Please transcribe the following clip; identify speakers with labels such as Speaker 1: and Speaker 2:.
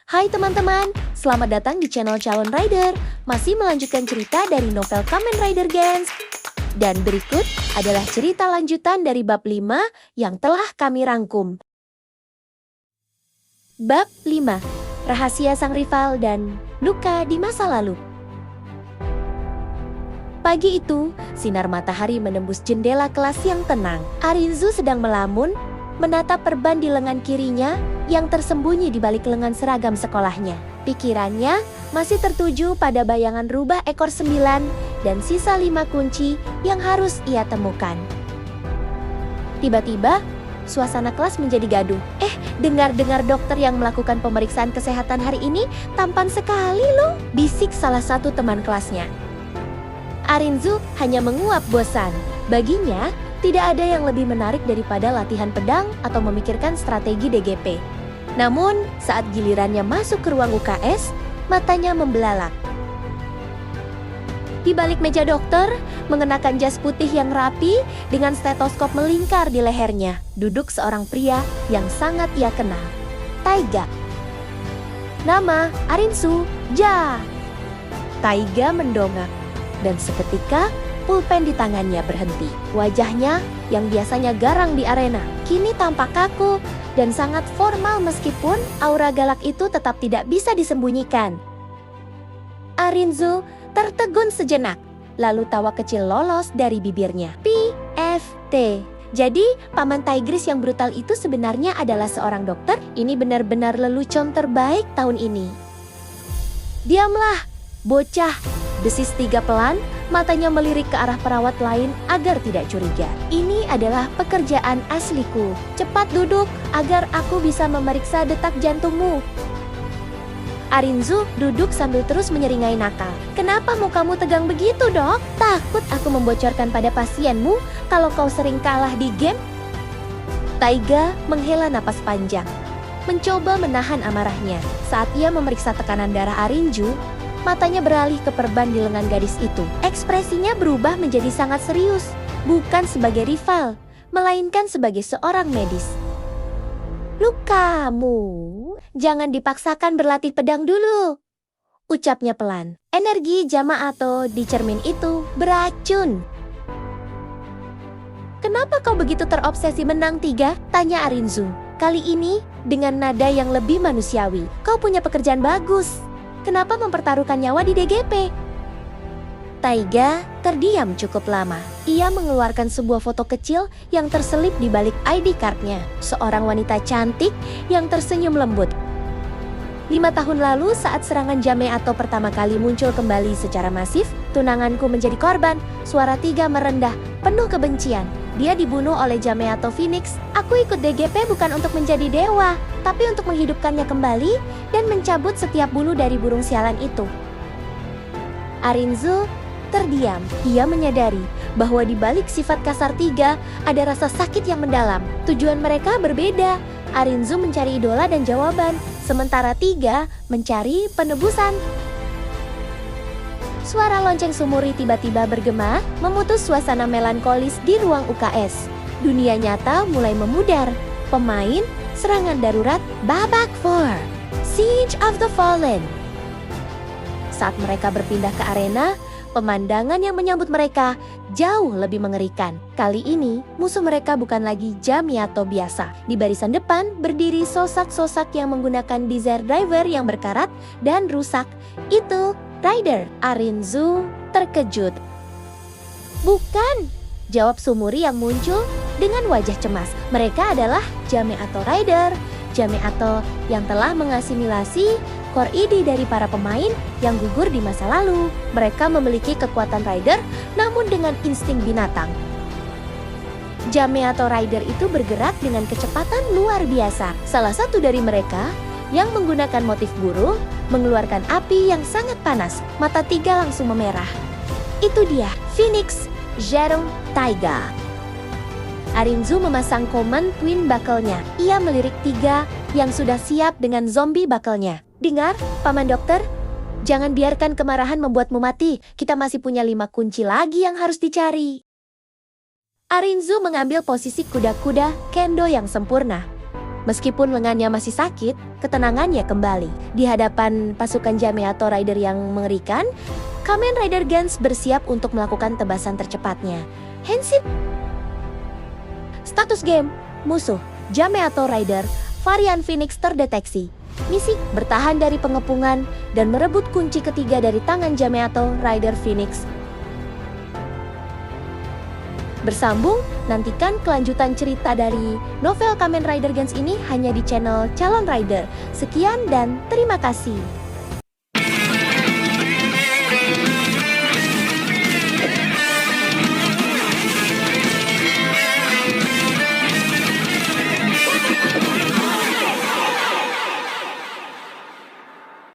Speaker 1: Hai teman-teman, selamat datang di channel Calon Rider. Masih melanjutkan cerita dari novel Kamen Rider Gens. Dan berikut adalah cerita lanjutan dari bab 5 yang telah kami rangkum. Bab 5, Rahasia Sang Rival dan Luka di Masa Lalu. Pagi itu, sinar matahari menembus jendela kelas yang tenang. Arinzu sedang melamun, menatap perban di lengan kirinya yang tersembunyi di balik lengan seragam sekolahnya. Pikirannya masih tertuju pada bayangan rubah ekor 9 dan sisa 5 kunci yang harus ia temukan. Tiba-tiba, suasana kelas menjadi gaduh. Dengar-dengar dokter yang melakukan pemeriksaan kesehatan hari ini tampan sekali loh, bisik salah satu teman kelasnya. Arinzu hanya menguap bosan. Baginya, tidak ada yang lebih menarik daripada latihan pedang atau memikirkan strategi DGP. Namun, saat gilirannya masuk ke ruang UKS, matanya membelalak. Di balik meja dokter, mengenakan jas putih yang rapi dengan stetoskop melingkar di lehernya, duduk seorang pria yang sangat ia kenal, Taiga. Nama Arinzu Ja. Taiga mendongak, dan seketika pulpen di tangannya berhenti. Wajahnya yang biasanya garang di arena, kini tampak kaku dan sangat formal meskipun aura galak itu tetap tidak bisa disembunyikan. Arinzu tertegun sejenak, lalu tawa kecil lolos dari bibirnya. PFT. Jadi, Paman Tigris yang brutal itu sebenarnya adalah seorang dokter? Ini benar-benar lelucon terbaik tahun ini. Diamlah, bocah, desis Tiga pelan, matanya melirik ke arah perawat lain agar tidak curiga. Ini adalah pekerjaan asliku. Cepat duduk agar aku bisa memeriksa detak jantungmu. Arinzu duduk sambil terus menyeringai nakal. Kenapa mukamu tegang begitu, dok? Takut aku membocorkan pada pasienmu kalau kau sering kalah di game? Taiga menghela napas panjang, mencoba menahan amarahnya. Saat ia memeriksa tekanan darah Arinzu, matanya beralih ke perban di lengan gadis itu. Ekspresinya berubah menjadi sangat serius, bukan sebagai rival, melainkan sebagai seorang medis. Lukamu, jangan dipaksakan berlatih pedang dulu, ucapnya pelan. Energi Yamato di cermin itu beracun. Kenapa kau begitu terobsesi menang 3? Tanya Arinzu. Kali ini dengan nada yang lebih manusiawi. Kau punya pekerjaan bagus. Kenapa mempertaruhkan nyawa di DGP? Taiga terdiam cukup lama. Ia mengeluarkan sebuah foto kecil yang terselip di balik ID card-nya. Seorang wanita cantik yang tersenyum lembut. 5 tahun lalu saat serangan Yamato pertama kali muncul kembali secara masif, tunanganku menjadi korban. Suara Tiga merendah, penuh kebencian. Dia dibunuh oleh Yamato Phoenix. Aku ikut DGP bukan untuk menjadi dewa, tapi untuk menghidupkannya kembali dan mencabut setiap bulu dari burung sialan itu. Arinzu terdiam. Ia menyadari bahwa di balik sifat kasar Tiga ada rasa sakit yang mendalam. Tujuan mereka berbeda. Arinzu mencari idola dan jawaban, sementara Tiga mencari penebusan. Suara lonceng Sumuri tiba-tiba bergema, memutus suasana melankolis di ruang UKS. Dunia nyata mulai memudar. Pemain, serangan darurat, babak 4. Siege of the Fallen. Saat mereka berpindah ke arena, pemandangan yang menyambut mereka jauh lebih mengerikan. Kali ini, musuh mereka bukan lagi Yamato biasa. Di barisan depan, berdiri sosak-sosak yang menggunakan Desire Driver yang berkarat dan rusak. Itu Rider. Arinzu terkejut. Bukan, jawab Sumuri yang muncul dengan wajah cemas. Mereka adalah Yamato Rider. Yamato yang telah mengasimilasi core ide dari para pemain yang gugur di masa lalu. Mereka memiliki kekuatan Rider, namun dengan insting binatang. Yamato Rider itu bergerak dengan kecepatan luar biasa. Salah satu dari mereka yang menggunakan motif burung mengeluarkan api yang sangat panas. Mata Tiga langsung memerah. Itu dia, Phoenix Zero Taiga. Arinzu memasang common twin buckle-nya. Ia melirik Tiga yang sudah siap dengan zombie buckle-nya. Dengar, Paman Dokter, jangan biarkan kemarahan membuatmu mati. Kita masih punya 5 kunci lagi yang harus dicari. Arinzu mengambil posisi kuda-kuda kendo yang sempurna. Meskipun lengannya masih sakit, ketenangannya kembali. Di hadapan pasukan Yamato Rider yang mengerikan, Kamen Rider Gans bersiap untuk melakukan tebasan tercepatnya. Henshin. Status game, musuh, Yamato Rider, varian Phoenix terdeteksi. Misi, bertahan dari pengepungan dan merebut kunci ketiga dari tangan Yamato Rider Phoenix. Bersambung, nantikan kelanjutan cerita dari novel Kamen Rider Gans ini hanya di channel Calon Rider. Sekian dan terima kasih.